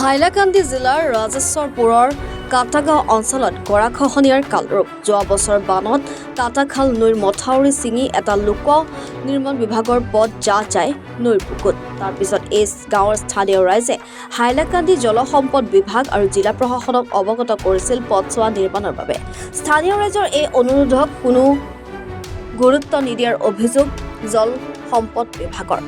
হাইলাকান্দি জিলাৰ ৰাজেশ্বৰপুৰৰ কাটাগাঁও অঞ্চলত গৰাখহনীয়াৰ কালৰূপ। যোৱা বছৰ বানত কাটাখাল নৈৰ মথাউৰি ছিঙি এটা লোক নিৰ্মাণ বিভাগৰ পথ যায় নৈৰ বুকুত। তাৰ পিছত এই গাঁৱৰ স্থানীয় ৰাইজে হাইলাকান্দি জলসম্পদ বিভাগ আৰু জিলা প্ৰশাসনক অৱগত কৰিছিল পথছোৱা নিৰ্মাণৰ বাবে। স্থানীয় ৰাইজৰ এই অনুৰোধক কোনো গুৰুত্ব নিদিয়াৰ অভিযোগ জল সম্পদ বিভাগৰ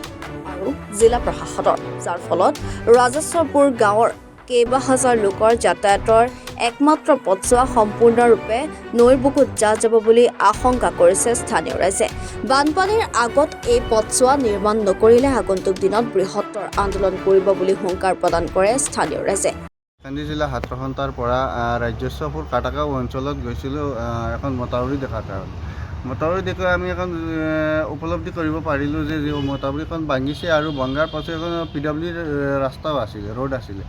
আৰু জিলা প্ৰশাসনৰ, যাৰ ফলত ৰাজেশ্বৰপুৰ গাঁৱৰ কেইবা হাজাৰ লোকৰ যাতায়াতৰ একমাত্ৰ পথছোৱা সম্পূৰ্ণৰূপে নৈৰ বুকুত যাব বুলি আশংকা কৰিছে স্থানীয় ৰাইজে। বানপানীৰ আগত এই পথছোৱা নিৰ্মাণ নকৰিলে আগন্তুক দিনত বৃহত্তৰ আন্দোলন কৰিব বুলি হুংকাৰ প্ৰদান কৰে স্থানীয় ৰাইজে। হাইলাকান্দি জিলা হাতৰসন্তাৰ পৰা ৰাজেশ্বৰপুৰ কাটাগাঁও অঞ্চলত গৈছিলোঁ এখন মথাউৰি দেখাৰ কাৰণে। মথাউৰি দেখি আমি এখন উপলব্ধি কৰিব পাৰিলোঁ যে মথাউৰিখন ভাঙিছে আৰু ভঙাৰ পাছত এখন PWD ৰাস্তাও আছিলে, ৰোড আছিলে।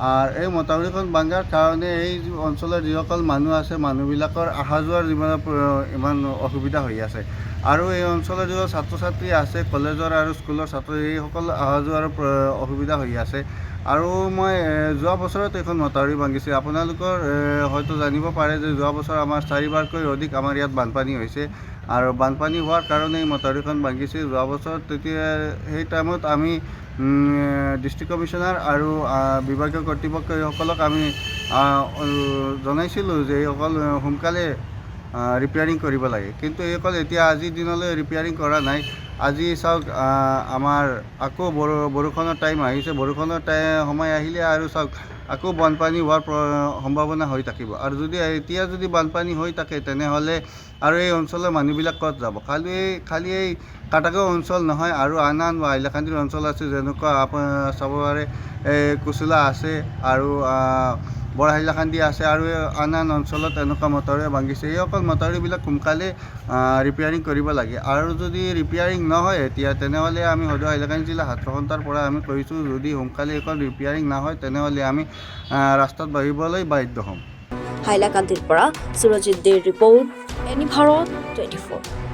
আৰু এই মথাউৰিখন ভাঙাৰ কাৰণে এই অঞ্চলৰ যিসকল মানুহ আছে মানুহবিলাকৰ অহা যোৱাৰ ইমান অসুবিধা হৈ আছে। আৰু এই অঞ্চলৰ যিসকল ছাত্ৰ ছাত্ৰী আছে কলেজৰ আৰু স্কুলৰ ছাত্ৰ এইসকল অহা যোৱাৰ অসুবিধা হৈ আছে। আৰু মই যোৱা বছৰত এইখন মথাউৰি ভাঙিছে। আপোনালোকৰ হয়তো জানিব পাৰে যে যোৱা বছৰ আমাৰ 4বাৰকৈ অধিক আমাৰ ইয়াত বানপানী হৈছে আৰু বানপানী হোৱাৰ কাৰণে এই মথাউৰিখন ভাঙিছে। যোৱা বছৰ তেতিয়া সেই টাইমত আমি ডিষ্ট্ৰিক্ট কমিশ্যনাৰ আৰু বিভাগীয় কৰ্তৃপক্ষসকলক আমি জনাইছিলোঁ যে এইসকল সোনকালে ৰিপেয়াৰিং কৰিব লাগে, কিন্তু এইসকল এতিয়া আজিৰ দিনলৈ ৰিপেয়াৰিং কৰা নাই। আজি চাওক আমাৰ আকৌ বৰষুণৰ টাইম আহিছে, বৰষুণৰ সময় আহিলে আৰু চাওক আকৌ বানপানী হোৱাৰ সম্ভাৱনা হৈ থাকিব। আৰু এতিয়া যদি বানপানী হৈ থাকে তেনেহ'লে আৰু এই অঞ্চলৰ মানুহবিলাক ক'ত যাব? খালি এই কাটাগাঁও অঞ্চল নহয়, আৰু আন হাইলাকান্দিৰ অঞ্চল আছে, যেনেকুৱা আপোনাৰ চাব পাৰে কুচুলা আছে আৰু বৰ হাইলাকান্দি আছে, আৰু আন অঞ্চলত এনেকুৱা মথাউৰি ভাঙিছে। এইসকল মথাউৰিবিলাক সোনকালে ৰিপেয়াৰিং কৰিব লাগে। আৰু যদি ৰিপেয়াৰিং নহয় এতিয়া তেনেহ'লে আমি সদৌ হাইলাকান্দি জিলা হাতৰসন্তাৰ পৰা আমি কৈছোঁ, যদি সোনকালে এইখন ৰিপেয়াৰিং নহয় তেনেহ'লে আমি ৰাস্তাত বহিবলৈ বাধ্য হ'ম। হাইলাকান্দিৰ পৰা সুৰজিৎ দেৰ ৰিপৰ্ট, এনি ভাৰত 24।